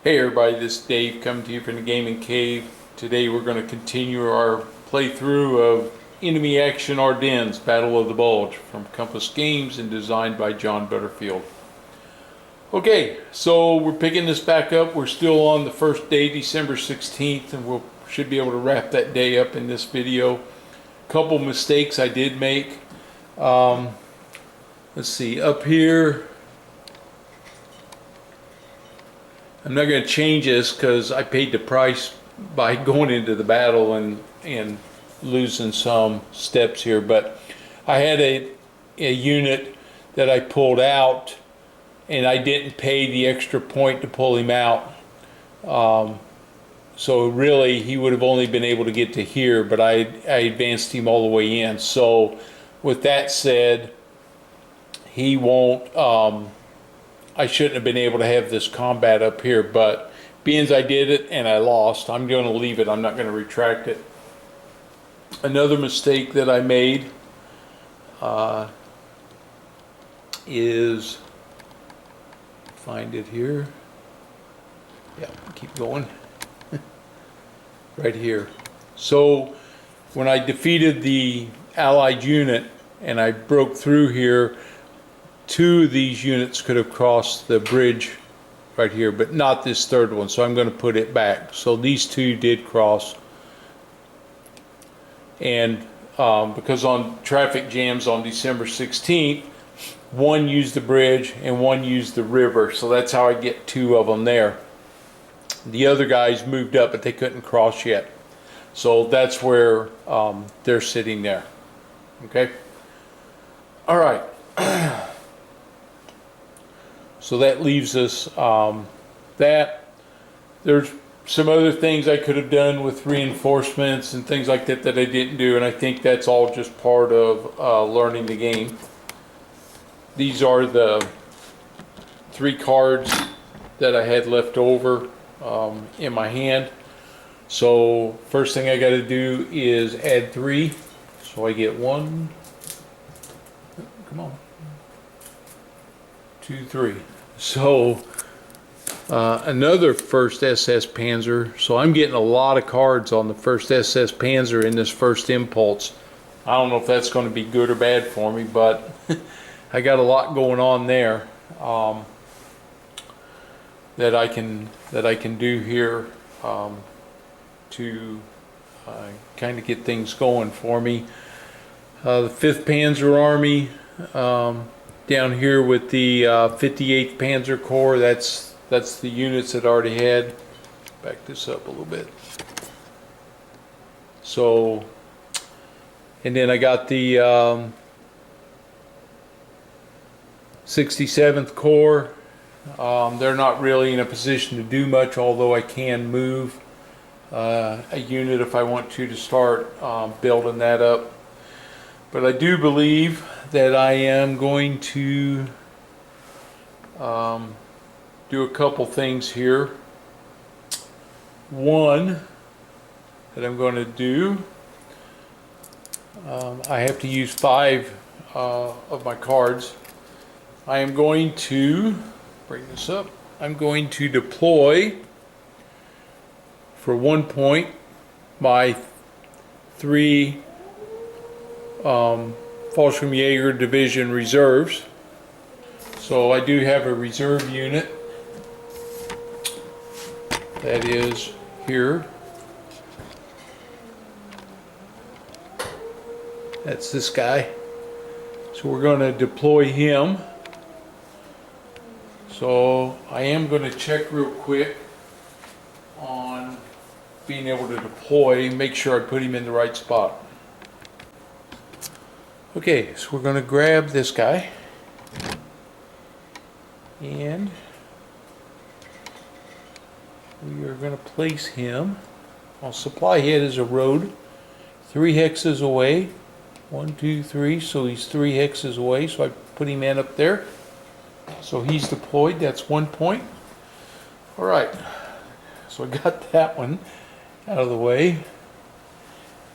Hey everybody, this is Dave coming to you from the Gaming Cave. Today we're going to continue our playthrough of Enemy Action Ardennes, Battle of the Bulge from Compass Games and designed by John Butterfield. Okay, so we're picking this back up. We're still on the first day, December 16th, and we should be able to wrap that day up in this video. Couple mistakes I did make. Let's see, up here, I'm not going to change this because I paid the price by going into the battle and losing some steps here, but I had a unit that I pulled out and I didn't pay the extra point to pull him out. So really he would have only been able to get to here, but I advanced him all the way in. So with that said, he won't I shouldn't have been able to have this combat up here, but being as I did it and I lost, I'm going to leave it. I'm not going to retract it. Another mistake that I made is, find it here. Yeah, keep going. Right here. So when I defeated the allied unit and I broke through here, two of these units could have crossed the bridge right here, but not this third one, so I'm going to put it back. So these two did cross, and because on traffic jams on December 16th, one used the bridge and one used the river, so that's how I get two of them there. The other guys moved up, but they couldn't cross yet, so that's where they're sitting there. Okay, all right. So that leaves us that. There's some other things I could have done with reinforcements and things like that that I didn't do, and I think that's all just part of learning the game. These are the 3 cards that I had left over in my hand. So first thing I got to do is add 3. So I get 1, come on, 2, 3. So another 1st SS Panzer. So I'm getting a lot of cards on the 1st SS Panzer in this first impulse. I don't know if that's going to be good or bad for me, but I got a lot going on there that I can do here to kind of get things going for me. The 5th Panzer Army. Down here with the 58th Panzer Corps, that's the units that I already had. Back this up a little bit. So, and then I got the 67th Corps. They're not really in a position to do much, although I can move a unit if I want to start building that up. But I do believe that I am going to do a couple things here. One that I'm going to do, I have to use 5 of my cards. I am going to bring this up. I'm going to deploy for 1 point my 3 Fallschirmjäger Division reserves. So I do have a reserve unit that is here. That's this guy. So we're going to deploy him. So I am going to check real quick on being able to deploy, make sure I put him in the right spot. Okay, so we're going to grab this guy and we are going to place him on supply head as a road 3 hexes away. 1, 2, 3, so he's 3 hexes away, so I put him in up there. So he's deployed. That's 1 point. Alright, so I got that one out of the way.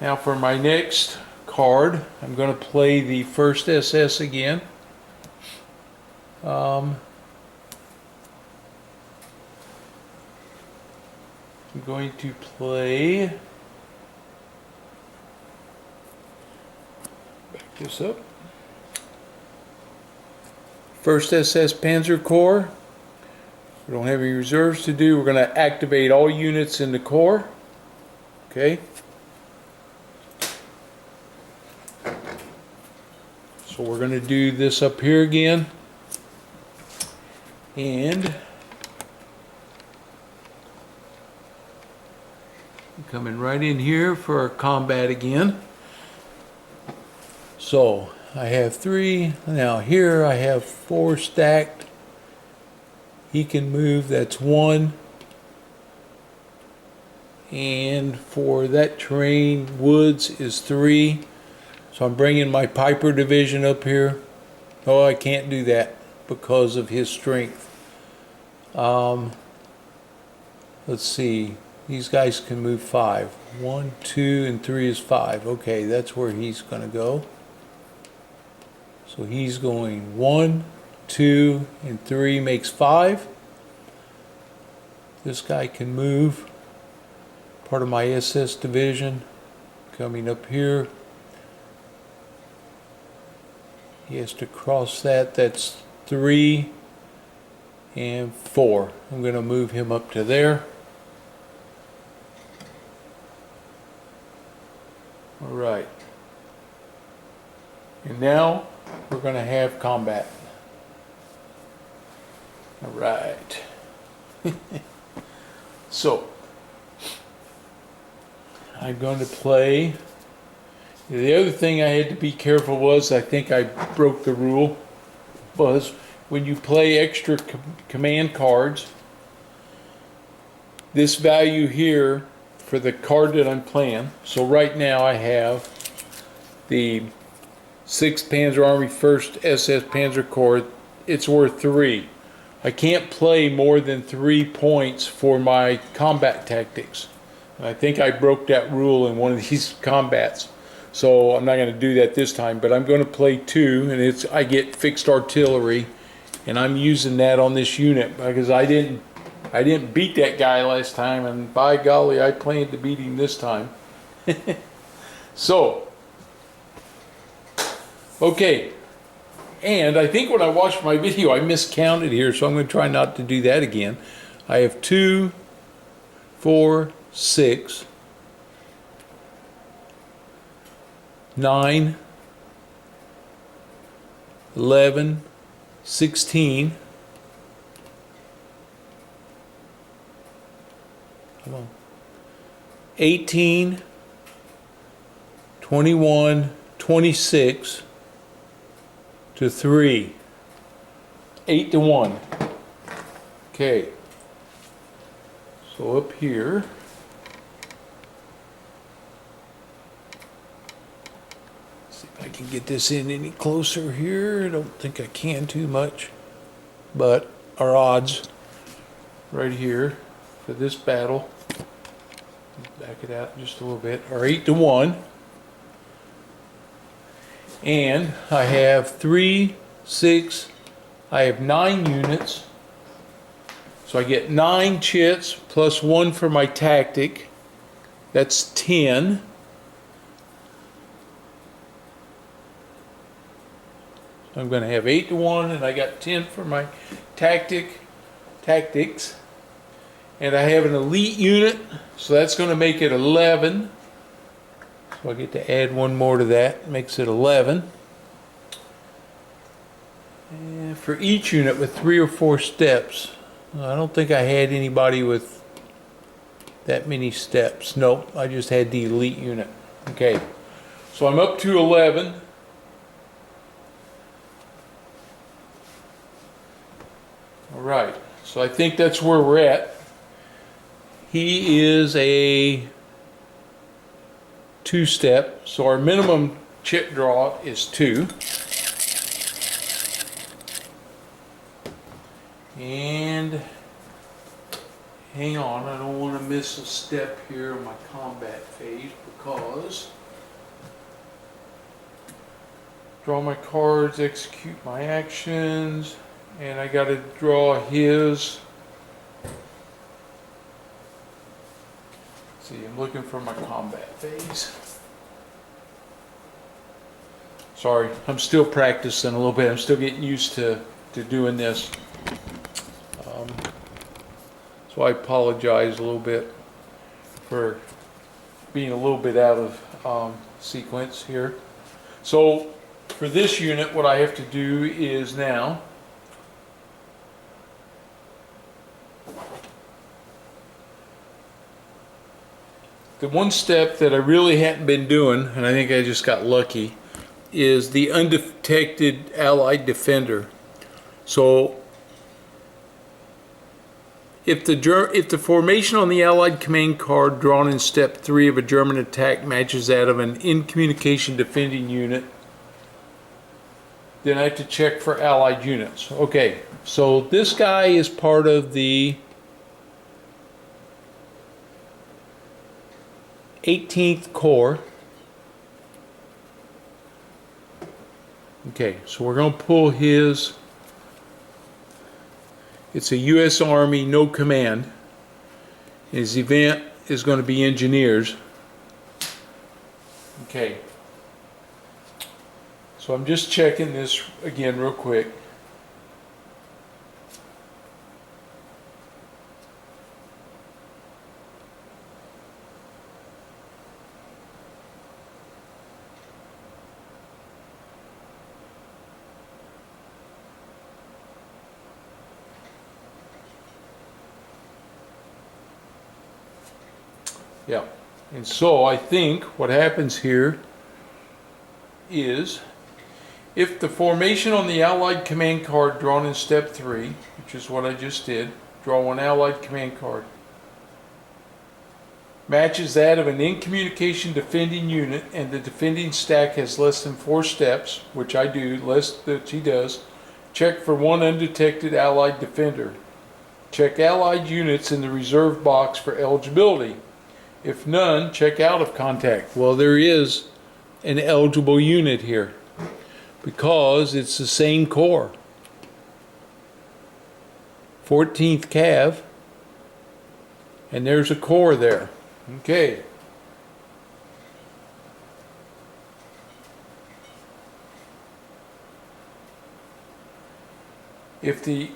Now for my next card, I'm going to play the 1st SS again. I'm going to play, back this up, 1st SS Panzer Corps. We don't have any reserves to do. We're going to activate all units in the Corps. Okay. So we're going to do this up here again. And coming right in here for our combat again. So I have 3. Now here I have 4 stacked. He can move, that's 1. And for that terrain, woods is 3. So I'm bringing my Piper division up here. Oh, I can't do that because of his strength. Let's see. These guys can move 5. 1, 2, and 3 is 5. Okay, that's where he's going to go. So he's going 1, 2, and 3 makes 5. This guy can move. Part of my SS division coming up here. He has to cross that. That's 3 and 4. I'm going to move him up to there. All right. And now we're going to have combat. All right. So I'm going to play. The other thing I had to be careful was, I think I broke the rule, was when you play extra command cards, this value here for the card that I'm playing. So right now I have the 6th Panzer Army 1st SS Panzer Corps. It's worth 3. I can't play more than 3 points for my combat tactics. And I think I broke that rule in one of these combats. So I'm not going to do that this time, but I'm going to play 2, and I get fixed artillery, and I'm using that on this unit because I didn't beat that guy last time, and by golly, I planned to beat him this time. So, okay, and I think when I watched my video, I miscounted here, so I'm going to try not to do that again. I have 2, 4, 6, 9, 11, 16. Come on. 18, 21, 26 to 3. 8 to 1. Okay. So up here, see if I can get this in any closer here. I don't think I can too much, but our odds right here for this battle, back it out just a little bit, are 8 to 1. And I have 3, 6, I have 9 units. So I get 9 chits plus 1 for my tactic. That's 10. So I'm going to have 8 to 1, and I got 10 for my tactics. And I have an elite unit, so that's going to make it 11. So I get to add 1 more to that, makes it 11. And for each unit with 3 or 4 steps. I don't think I had anybody with that many steps. Nope, I just had the elite unit. Okay, so I'm up to 11. All right, so I think that's where we're at. He is a 2-step, so our minimum chip draw is 2. And hang on, I don't want to miss a step here in my combat phase because draw my cards, execute my actions, and I got to draw his See, I'm looking for my combat phase. Sorry, I'm still practicing a little bit. I'm still getting used to doing this. So I apologize a little bit for being a little bit out of sequence here. So for this unit, what I have to do is now the one step that I really hadn't been doing, and I think I just got lucky, is the undetected Allied defender. So if the formation on the Allied command card drawn in step 3 of a German attack matches that of an in communication defending unit, then I have to check for Allied units. Okay, so this guy is part of the 18th Corps. Okay, so we're going to pull his, it's a U.S. Army, no command. His event is going to be engineers. Okay, so I'm just checking this again real quick. Yeah, and so I think what happens here is if the formation on the Allied command card drawn in step 3, which is what I just did, draw one Allied command card, matches that of an in communication defending unit and the defending stack has less than 4 steps, which I do, less than he does, check for one undetected Allied defender. Check Allied units in the reserve box for eligibility. If none, check out of contact. Well, there is an eligible unit here because it's the same corps. 14th Cav, and there's a corps there. Okay. If in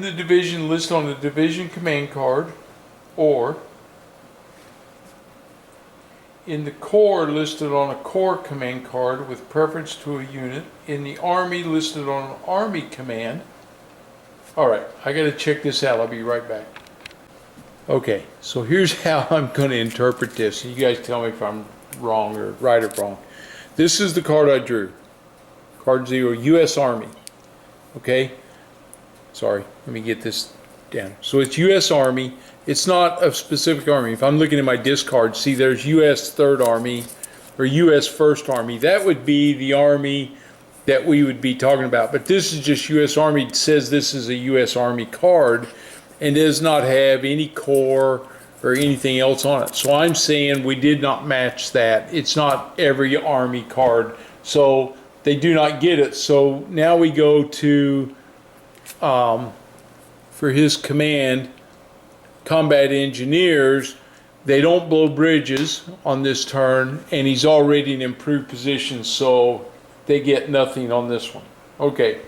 the division listed on the division command card, or in the corps listed on a corps command card with preference to a unit, in the army listed on an army command. All right, I got to check this out. I'll be right back. Okay, so here's how I'm going to interpret this. You guys tell me if I'm wrong or right or wrong. This is the card I drew. Card 0, U.S. Army. Okay, sorry, let me get this down. So it's U.S. Army. It's not a specific army. If I'm looking at my discard, see there's U.S. 3rd Army or U.S. 1st Army. That would be the army that we would be talking about. But this is just U.S. Army. It says this is a U.S. Army card and does not have any corps or anything else on it. So I'm saying we did not match that. It's not every army card. So they do not get it. So now we go to, for his command, combat engineers, they don't blow bridges on this turn, and he's already in improved position, so they get nothing on this one. Okay,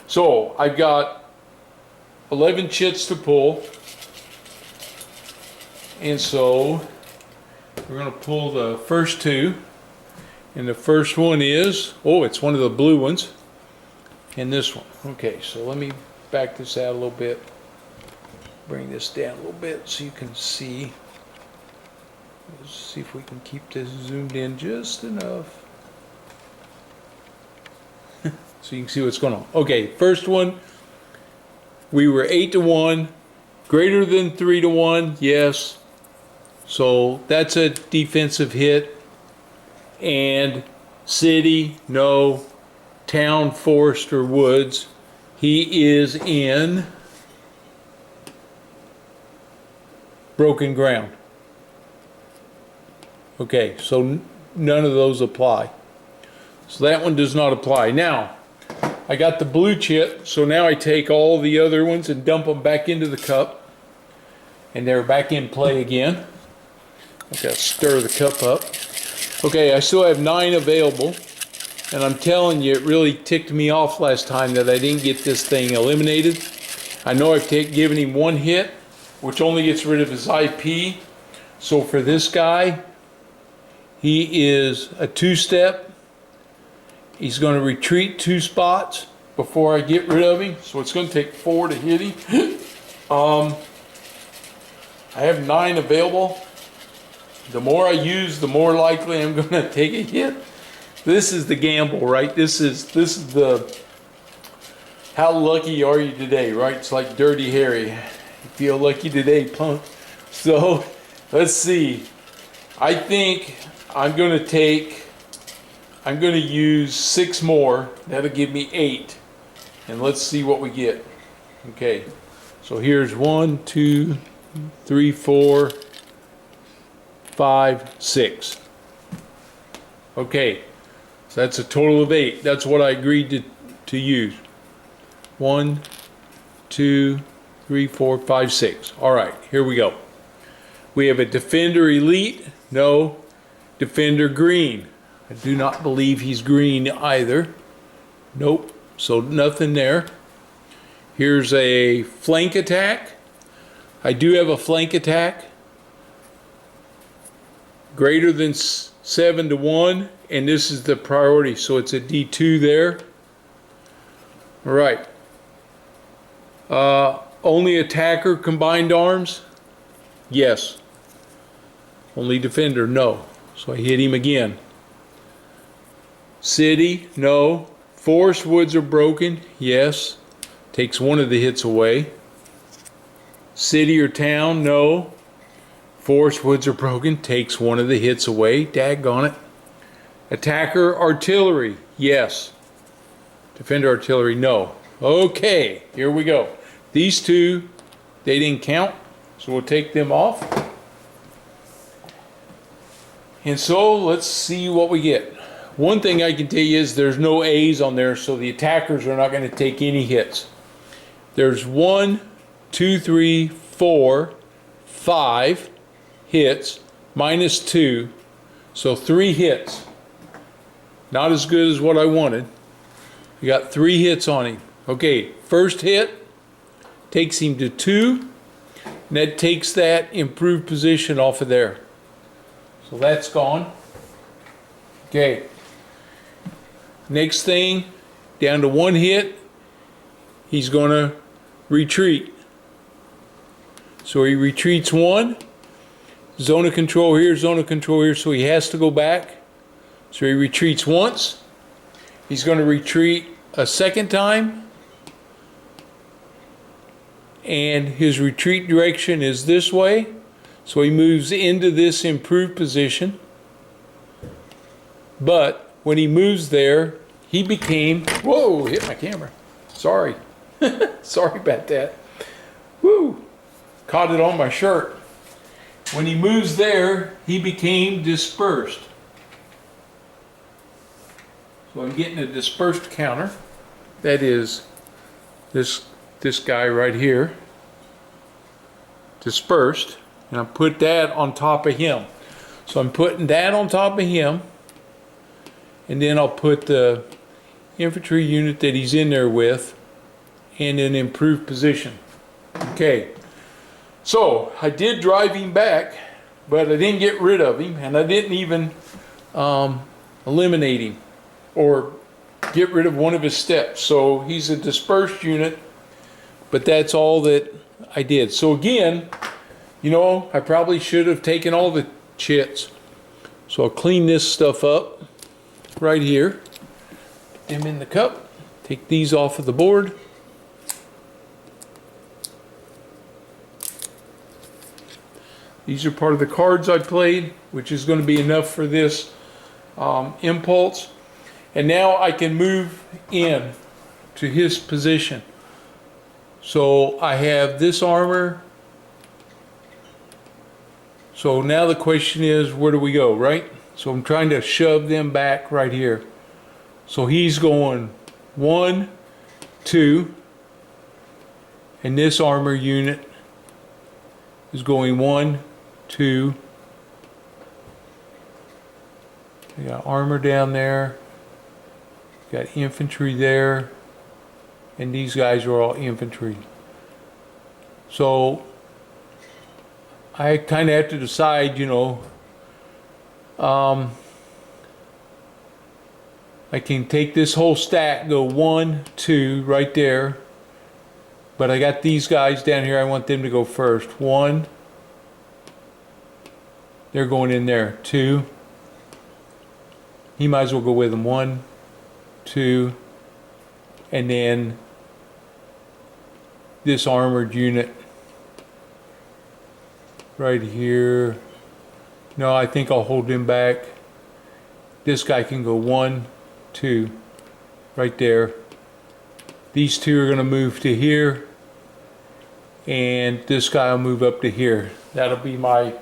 so I've got 11 chits to pull, and so we're going to pull the first 2, and the first one is, oh, it's one of the blue ones, and this one. Okay, so let me back this out a little bit. Bring this down a little bit so you can see. Let's see if we can keep this zoomed in just enough. So you can see what's going on. Okay, first one, we were 8-1, greater than 3-1, yes. So that's a defensive hit. And city, no. Town, forest, or woods. He is in broken ground. Okay, so none of those apply. So that one does not apply. Now, I got the blue chit, so now I take all the other ones and dump them back into the cup. and they're back in play again. I gotta stir the cup up. Okay, I still have 9 available, and I'm telling you, it really ticked me off last time that I didn't get this thing eliminated. I know I've given him 1 hit, which only gets rid of his IP. So for this guy, he is a 2-step. He's going to retreat 2 spots before I get rid of him. So it's going to take 4 to hit him. I have 9 available. The more I use, the more likely I'm going to take a hit. This is the gamble, right? This is the how lucky are you today, right? It's like Dirty Harry. You feel lucky today, punk. So let's see. I think I'm going to use 6 more. That'll give me 8. And let's see what we get. Okay. So here's 1, 2, 3, 4, 5, 6. Okay. So that's a total of 8. That's what I agreed to use. 1, 2, 3, 4, 5, 6. All right, here we go. We have a Defender Elite. No. Defender Green. I do not believe he's green either. Nope. So nothing there. Here's a Flank Attack. I do have a Flank Attack. Greater than 7 to 1. And this is the priority. So it's a D2 there. All right. Only Attacker Combined Arms? Yes. Only Defender? No. So I hit him again. City? No. Forest Woods are broken? Yes. Takes 1 of the hits away. City or Town? No. Forest Woods are broken? Takes 1 of the hits away. Daggone it. Attacker Artillery? Yes. Defender Artillery? No. Okay, here we go. These 2, they didn't count, so we'll take them off. And so let's see what we get. One thing I can tell you is there's no A's on there, so the attackers are not going to take any hits. There's 1, 2, 3, 4, 5 hits, minus 2, so 3 hits. Not as good as what I wanted. We got 3 hits on him. Okay, first hit takes him to 2, and that takes that improved position off of there. So that's gone. Okay. Next thing, down to 1 hit, he's going to retreat. So he retreats 1. Zone of control here, zone of control here, so he has to go back. So he retreats once. He's going to retreat a second time. And his retreat direction is this way. So he moves into this improved position. But when he moves there, he became... Whoa, hit my camera. Sorry. Sorry about that. Woo! Caught it on my shirt. When he moves there, he became dispersed. So I'm getting a dispersed counter. That is this guy right here. Dispersed. And I put that on top of him. So I'm putting that on top of him. And then I'll put the infantry unit that he's in there with in an improved position. Okay. So I did drive him back, but I didn't get rid of him, and I didn't even eliminate him or get rid of 1 of his steps. So he's a dispersed unit, but that's all that I did. So again, you know, I probably should have taken all the chits. So I'll clean this stuff up right here. Put them in the cup. Take these off of the board. These are part of the cards I played, which is going to be enough for this impulse. And now I can move in to his position. So I have this armor. So now the question is, where do we go, right? So I'm trying to shove them back right here. So he's going 1, 2, and this armor unit is going 1, 2. We got armor down there. Got infantry there. And these guys are all infantry. So I kind of have to decide, you know, I can take this whole stack, go 1, 2 right there, but I got these guys down here, I want them to go first. 1, they're going in there. 2, he might as well go with them. 1, 2, and then this armored unit right here. No, I think I'll hold him back. This guy can go 1, 2 right there. These two are going to move to here, and this guy will move up to here. That'll be my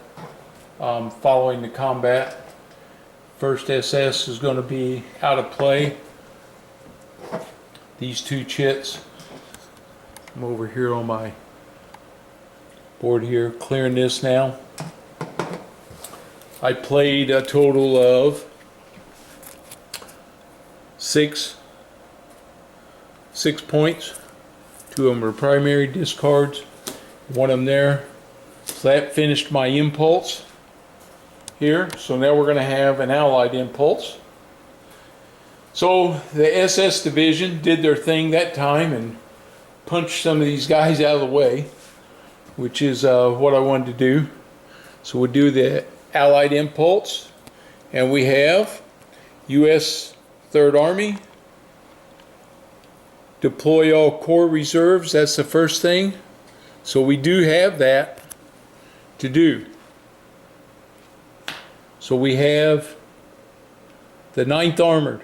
following the combat. First SS is going to be out of play. These two chits. I'm over here on my board here, clearing this now. I played a total of 6 points. 2 of them are primary discards, 1 of them there. So that finished my impulse here. So now we're going to have an allied impulse. So the SS division did their thing that time and punched some of these guys out of the way, which is what I wanted to do. So we'll do the allied impulse, and we have U.S. 3rd Army, deploy all corps reserves. That's the first thing. So we do have that to do. So we have the 9th Armored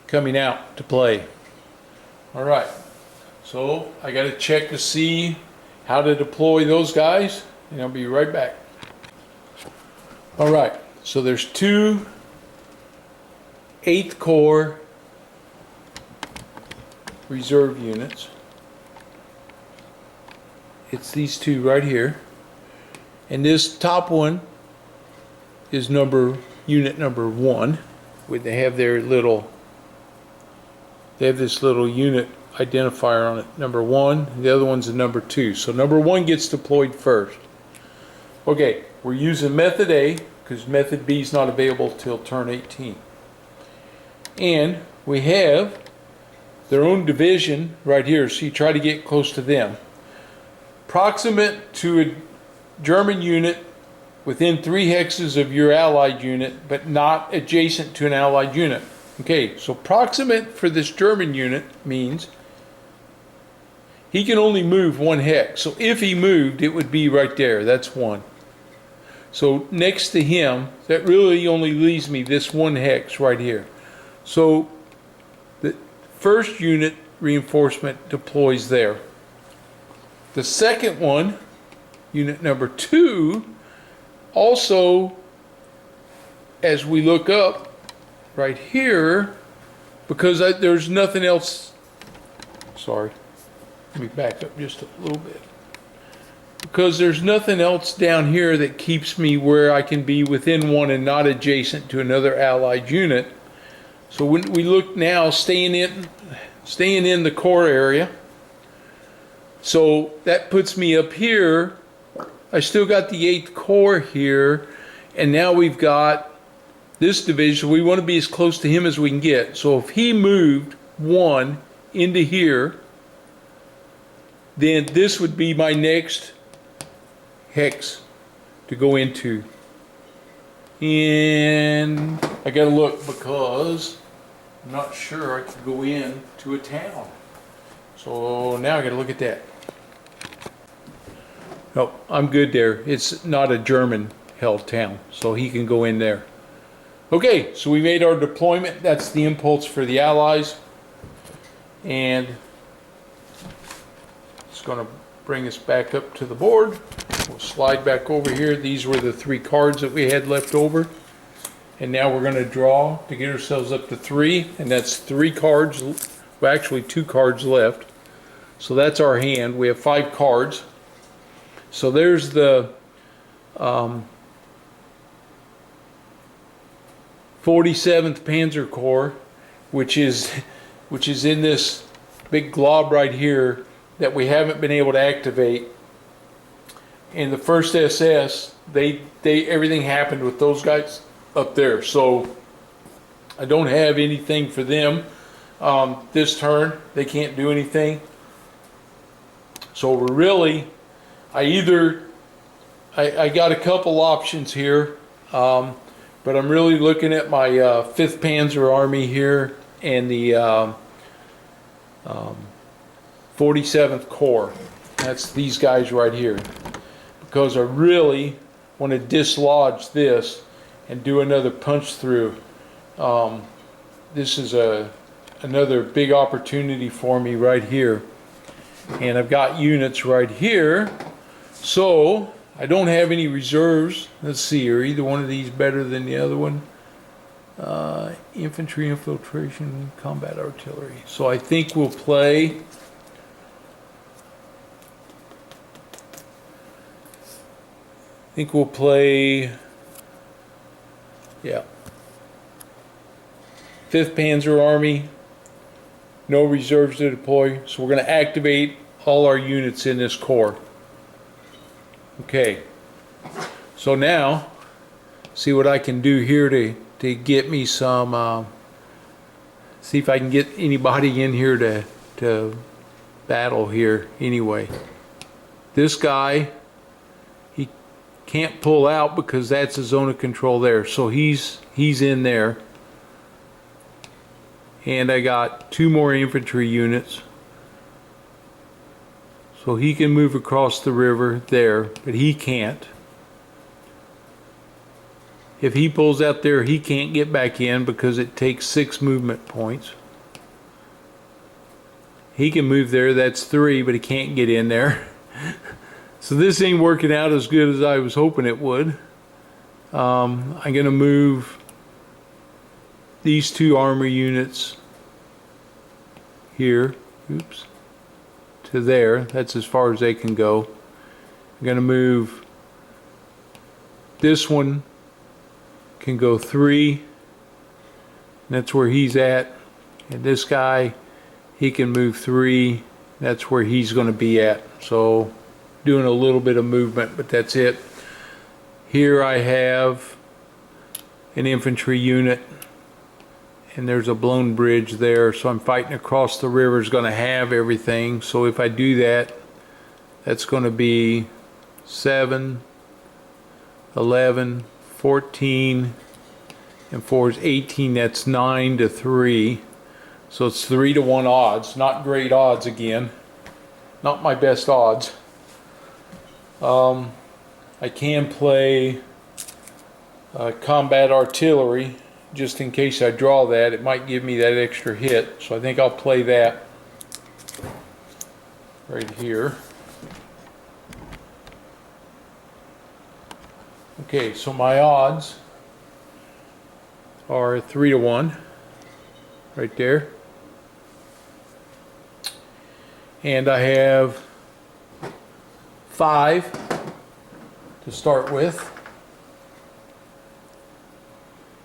coming out to play. All right, so I got to check to see how to deploy those guys, and I'll be right back. All right, so there's 2 8th Corps reserve units. It's these 2 right here, and this top one is unit number 1. They have their little, they have this little unit identifier on it, number 1. The other one's a number 2. So number 1 gets deployed first. Okay, we're using method A because method B is not available till turn 18. And we have their own division right here, so you try to get close to them. Proximate to a German unit within 3 hexes of your allied unit, but not adjacent to an allied unit. Okay, so proximate for this German unit means he can only move 1 hex. So if he moved, it would be right there. That's 1. So next to him, that really only leaves me this 1 hex right here. So the first unit reinforcement deploys there. The second one, unit number 2, also, as we look up right here, because there's nothing else, sorry, let me back up just a little bit. Because there's nothing else down here that keeps me where I can be within 1 and not adjacent to another allied unit. So when we look now, staying in the core area, so that puts me up here. I still got the 8th Corps here, and now we've got this division. We want to be as close to him as we can get. So if he moved 1 into here, then this would be my next hex to go into. And I got to look because I'm not sure I could go in to a town. So now I got to look at that. No, I'm good there. It's not a German held town, so he can go in there. Okay, so we made our deployment. That's the impulse for the Allies. And it's going to bring us back up to the board. We'll slide back over here. These were the 3 cards that we had left over. And now we're going to draw to get ourselves up to 3. And that's 3 cards, well actually 2 cards left. So that's our hand. We have 5 cards. So there's the 47th Panzer Corps, which is in this big glob right here that we haven't been able to activate. And the 1st SS, they everything happened with those guys up there. So I don't have anything for them this turn. They can't do anything. So we're really, I got a couple options here, but I'm really looking at my 5th Panzer Army here and the 47th Corps. That's these guys right here, because I really want to dislodge this and do another punch through. This is another big opportunity for me right here, and I've got units right here, so I don't have any reserves. Let's see, are either one of these better than the other one? Infantry, infiltration, combat artillery. So I think we'll play yeah, 5th Panzer Army, no reserves to deploy, so we're going to activate all our units in this corps. Okay, so now see what I can do here to get me some, see if I can get anybody in here to battle here anyway. This guy, he can't pull out because that's a zone of control there, so he's in there. And I got 2 more infantry units, so he can move across the river there, but he can't. If he pulls out there, he can't get back in because it takes 6 movement points. He can move there, that's 3, but he can't get in there. So this ain't working out as good as I was hoping it would. I'm going to move these 2 armor units here, oops, to there. That's as far as they can go. I'm going to move this one, can go 3, and that's where he's at. And this guy, he can move 3, that's where he's going to be at. So doing a little bit of movement, but that's it. Here I have an infantry unit, and there's a blown bridge there, so I'm fighting across the river, is going to have everything. So if I do that, that's going to be 7, 11, 14, and 4 is 18. That's 9 to 3. So it's 3 to 1 odds. Not great odds again. Not my best odds. I can play combat artillery just in case I draw that. It might give me that extra hit. So I think I'll play that right here. Okay, so my odds are 3 to 1 right there. And I have 5 to start with.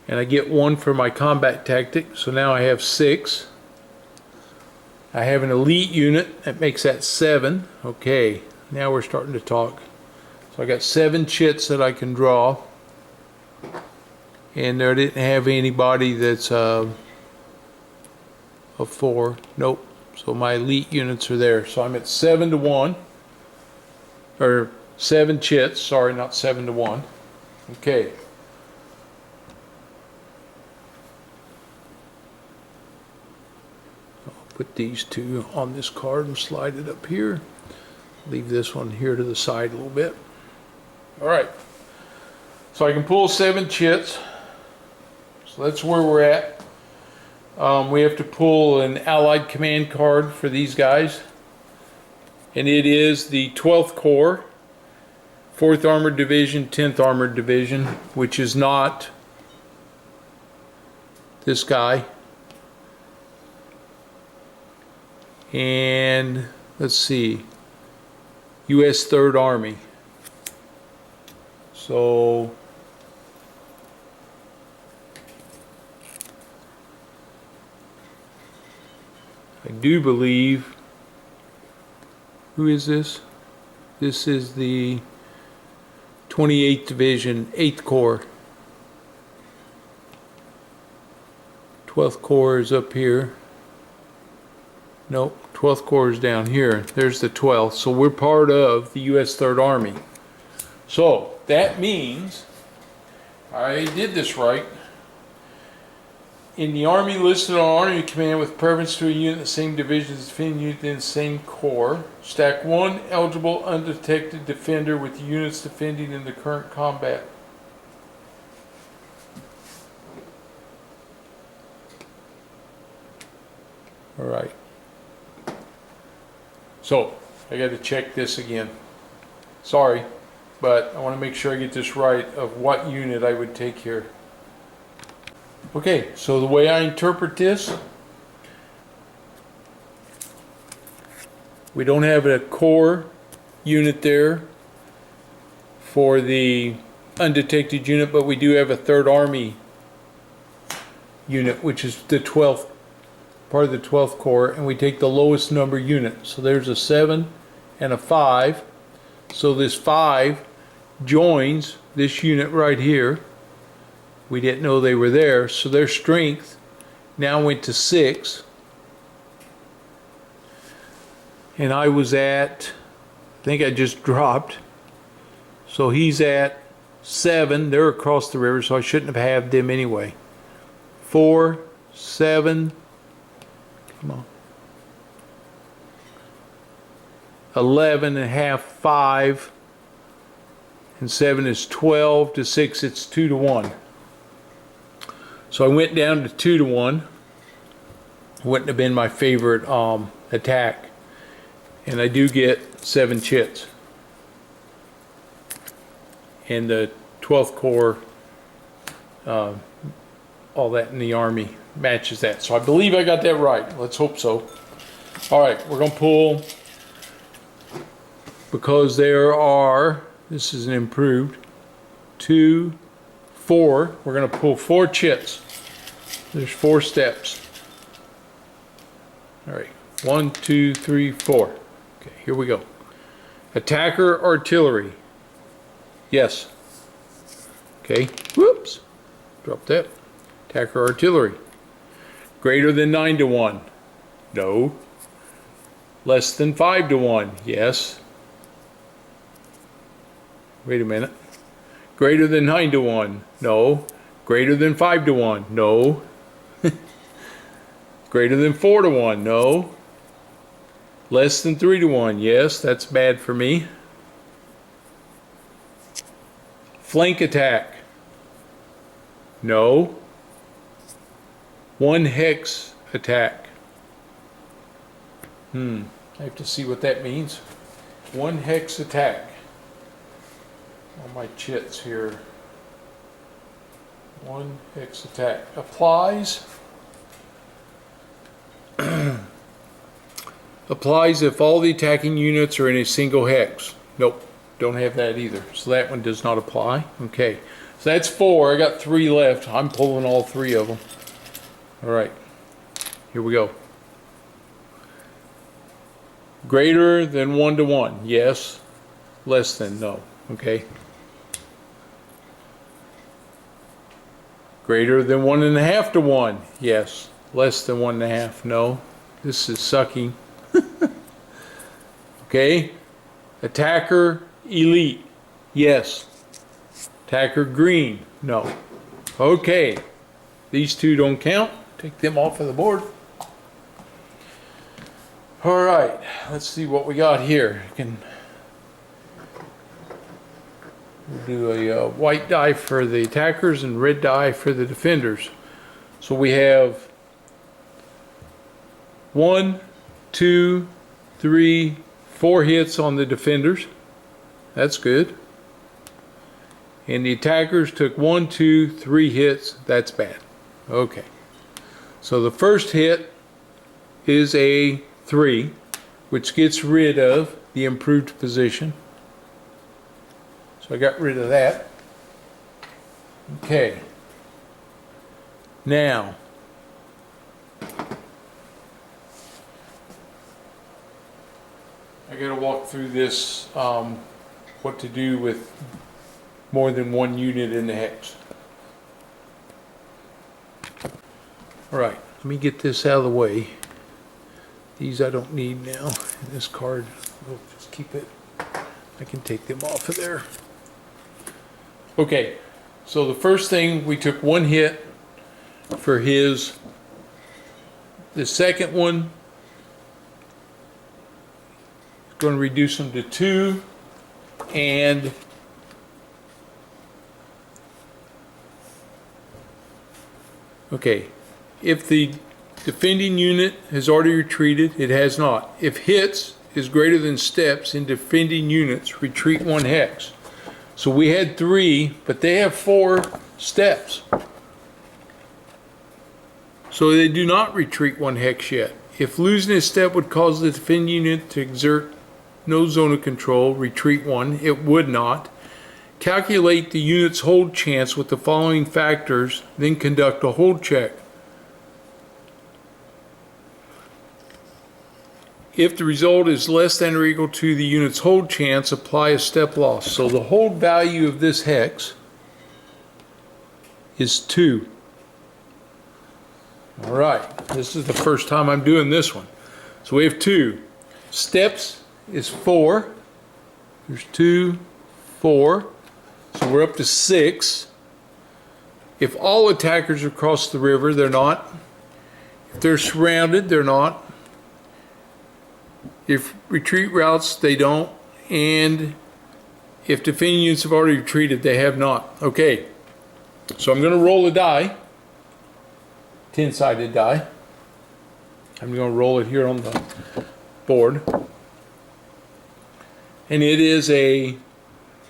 And I get 1 for my combat tactic, so now I have 6. I have an elite unit, that makes that 7. Okay, now we're starting to talk. So I got 7 chits that I can draw, and there didn't have anybody that's a 4. Nope. So my elite units are there. So I'm at 7 to 1, or 7 chits. Sorry, not 7 to 1. Okay. I'll put these 2 on this card and slide it up here. Leave this one here to the side a little bit. Alright, so I can pull 7 chits, so that's where we're at. We have to pull an Allied command card for these guys, and it is the 12th Corps, 4th Armored Division, 10th Armored Division, which is not this guy. And let's see, U.S. 3rd Army. So I do believe, who is this? This is the 28th Division, 8th Corps. 12th Corps is up here. Nope, 12th Corps is down here. There's the 12th. So we're part of the U.S. 3rd Army. So that means I did this right. In the Army listed on Army Command with preference to a unit in the same division as the defending unit in the same corps, stack one eligible undetected defender with units defending in the current combat. All right. So I got to check this again. Sorry, but I want to make sure I get this right of what unit I would take here. Okay, so the way I interpret this, we don't have a core unit there for the undetected unit, but we do have a 3rd Army unit, which is the 12th, part of the 12th Corps, and we take the lowest number unit. So there's a 7 and a 5. So this 5 joins this unit right here. We didn't know they were there, so their strength now went to 6. And I was at, I think I just dropped. So he's at 7. They're across the river, so I shouldn't have had them anyway. 4, 7, come on. 11 and a half, 5. And 7 is 12 to 6, it's 2 to 1. So I went down to 2 to 1. Wouldn't have been my favorite attack. And I do get 7 chits. And the 12th Corps, all that in the Army matches that. So I believe I got that right. Let's hope so. All right, we're going to pull, because there are, this is an improved, 2, 4. We're going to pull 4 chits. There's 4 steps. All right, 1, 2, 3, 4. Okay, here we go. Attacker artillery. Yes. Okay, whoops. Drop that. Attacker artillery. Greater than 9 to 1. No. Less than 5 to 1. Yes. Wait a minute. Greater than 9 to 1. No. Greater than 5 to 1. No. Greater than 4 to 1. No. Less than 3 to 1. Yes, that's bad for me. Flank attack. No. 1 hex attack. I have to see what that means. 1 hex attack. All my chits here. 1 hex attack. Applies. Applies if all the attacking units are in a single hex. Nope, don't have that either. So that one does not apply. Okay, so that's 4. I got 3 left. I'm pulling all 3 of them. All right, here we go. Greater than 1 to 1. Yes. Less than. No. Okay. Greater than 1.5 to 1. Yes. Less than 1.5. No. This is sucking. Okay. Attacker elite. Yes. Attacker green. No. Okay. These 2 don't count. Take them off of the board. All right. Let's see what we got here. We'll do a white die for the attackers and red die for the defenders. So we have 1, 2, 3, 4 hits on the defenders. That's good. And the attackers took 1, 2, 3 hits. That's bad. Okay. So the first hit is a 3, which gets rid of the improved position. So I got rid of that. Okay. Now, I got to walk through this, what to do with more than one unit in the hex. All right, let me get this out of the way. These I don't need now. And this card, we'll just keep it. I can take them off of there. Okay, so the first thing, we took one hit for his. The second one, going to reduce them to 2, and okay, if the defending unit has already retreated, it has not. If hits is greater than steps in defending units, retreat 1 hex. So we had 3, but they have 4 steps. So they do not retreat 1 hex yet. If losing a step would cause the defending unit to exert no zone of control, retreat 1, it would not. Calculate the unit's hold chance with the following factors, then conduct a hold check. If the result is less than or equal to the unit's hold chance, apply a step loss. So the hold value of this hex is 2. All right, this is the first time I'm doing this one. So we have 2. Steps is 4. There's 2, 4. So we're up to 6. If all attackers are across the river, they're not. If they're surrounded, they're not. If retreat routes, they don't. And if defending units have already retreated, they have not. Okay, so I'm going to roll a die. 10-sided die. I'm going to roll it here on the board. And it is a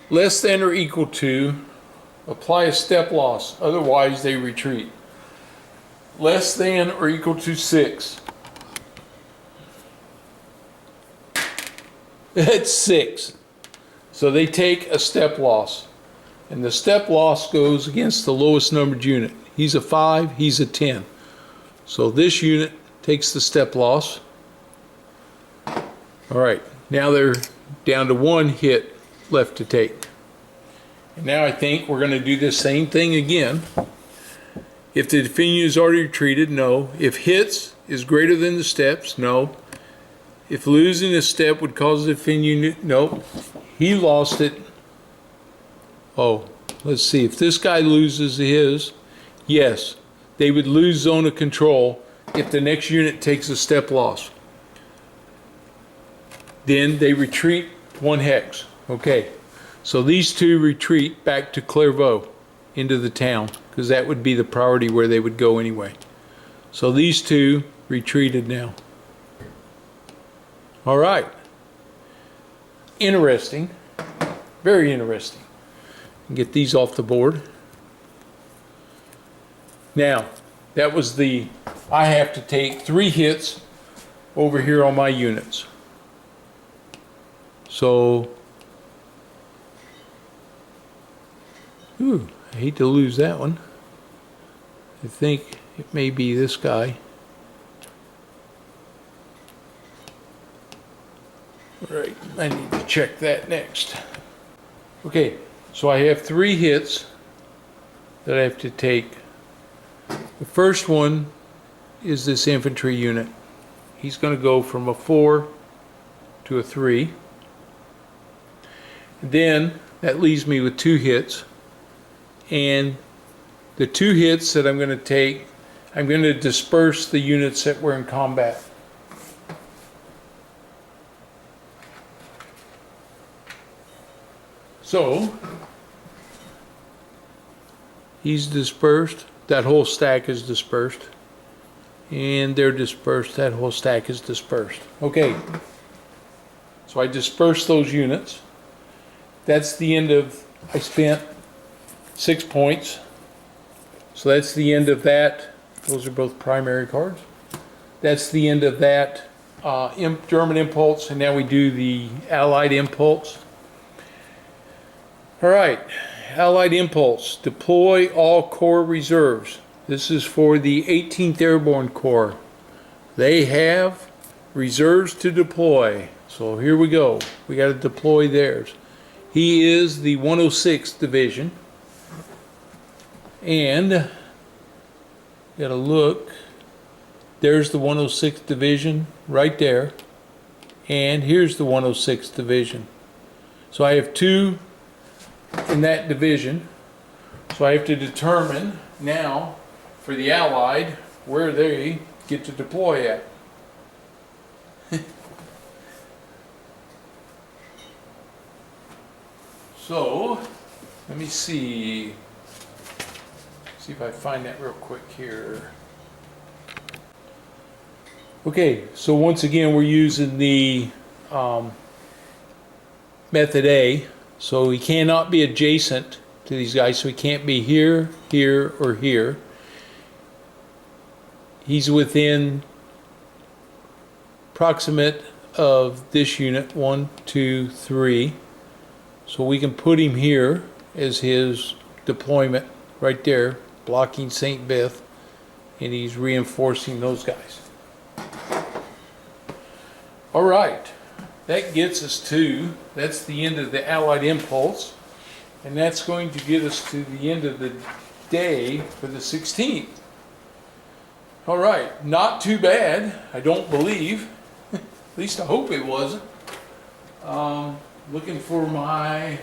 less than or equal to, apply a step loss, otherwise they retreat. Less than or equal to 6. That's 6. So they take a step loss. And the step loss goes against the lowest numbered unit. He's a 5, he's a 10. So this unit takes the step loss. All right, now they're down to 1 hit left to take. And now I think we're going to do the same thing again. If the defending unit is already retreated, no. If hits is greater than the steps, no. If losing a step would cause the defending unit, no. He lost it. Oh, let's see. If this guy loses his, yes, they would lose zone of control if the next unit takes a step loss. Then they retreat 1 hex. Okay, so these 2 retreat back to Clairvaux into the town, because that would be the priority where they would go anyway. So these 2 retreated now. All right. Interesting. Very interesting. Get these off the board. Now, that was the, I have to take 3 hits over here on my units. So, I hate to lose that one. I think it may be this guy. All right, I need to check that next. Okay, so I have 3 hits that I have to take. The first one is this infantry unit. He's going to go from a 4 to a 3. Then that leaves me with 2 hits. And the 2 hits that I'm going to take, I'm going to disperse the units that were in combat. So, he's dispersed. That whole stack is dispersed. And they're dispersed. That whole stack is dispersed. Okay. So I dispersed those units. That's the end of, I spent 6 points. So that's the end of that. Those are both primary cards. That's the end of that German impulse. And now we do the Allied impulse. All right. Allied Impulse, deploy all Corps reserves. This is for the 18th Airborne Corps. They have reserves to deploy. So here we go. We got to deploy theirs. He is the 106th Division. And, got to look. There's the 106th Division right there. And here's the 106th Division. So I have two in that division. So I have to determine now for the Allied where they get to deploy at. So let me see if I find that real quick here. Okay, so once again we're using the method A. So he cannot be adjacent to these guys, so he can't be here, here, or here. He's within proximate of this unit, 1, 2, 3. So we can put him here as his deployment right there, blocking St. Beth, and he's reinforcing those guys. All right, that gets us to, that's the end of the Allied Impulse, and that's going to get us to the end of the day for the 16th. All right, not too bad, I don't believe. At least I hope it wasn't. Looking for my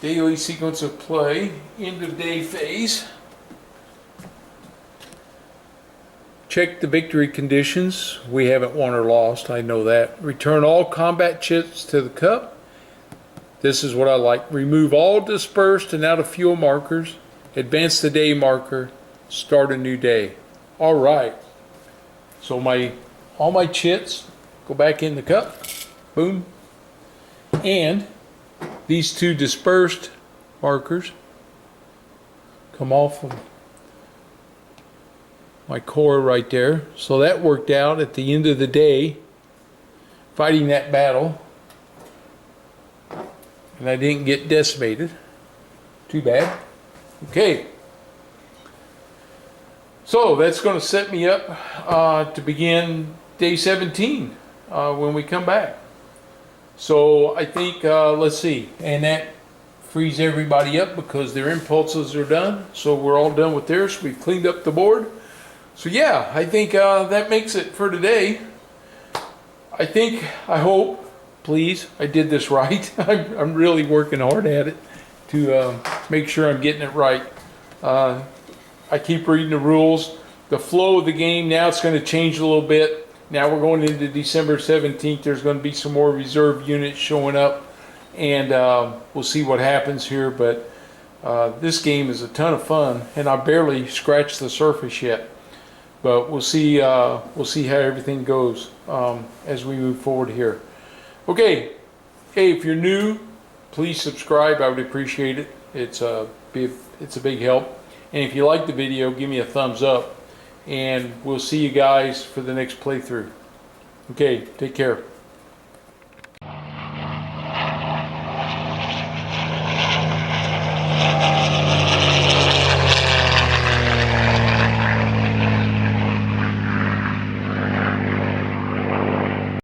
daily sequence of play, end of day phase. Check the victory conditions. We haven't won or lost, I know that. Return all combat chips to the cup. This is what I like. Remove all dispersed and out of fuel markers. Advance the day marker. Start a new day. All right. So all my chits go back in the cup. Boom. And these two dispersed markers come off of my core right there. So that worked out at the end of the day, fighting that battle. And I didn't get decimated. Too bad. Okay. So that's going to set me up to begin day 17 when we come back. So I think, let's see, and that frees everybody up because their impulses are done. So we're all done with theirs. We've cleaned up the board. So yeah, I think that makes it for today. I hope, please, I did this right. I'm really working hard at it to make sure I'm getting it right. I keep reading the rules. The flow of the game, now it's going to change a little bit. Now we're going into December 17th. There's going to be some more reserve units showing up. And we'll see what happens here. But this game is a ton of fun. And I barely scratched the surface yet. But we'll see how everything goes as we move forward here. Okay. Hey, if you're new, please subscribe. I would appreciate it. It's a big help. And if you like the video, give me a thumbs up. And we'll see you guys for the next playthrough. Okay, take care.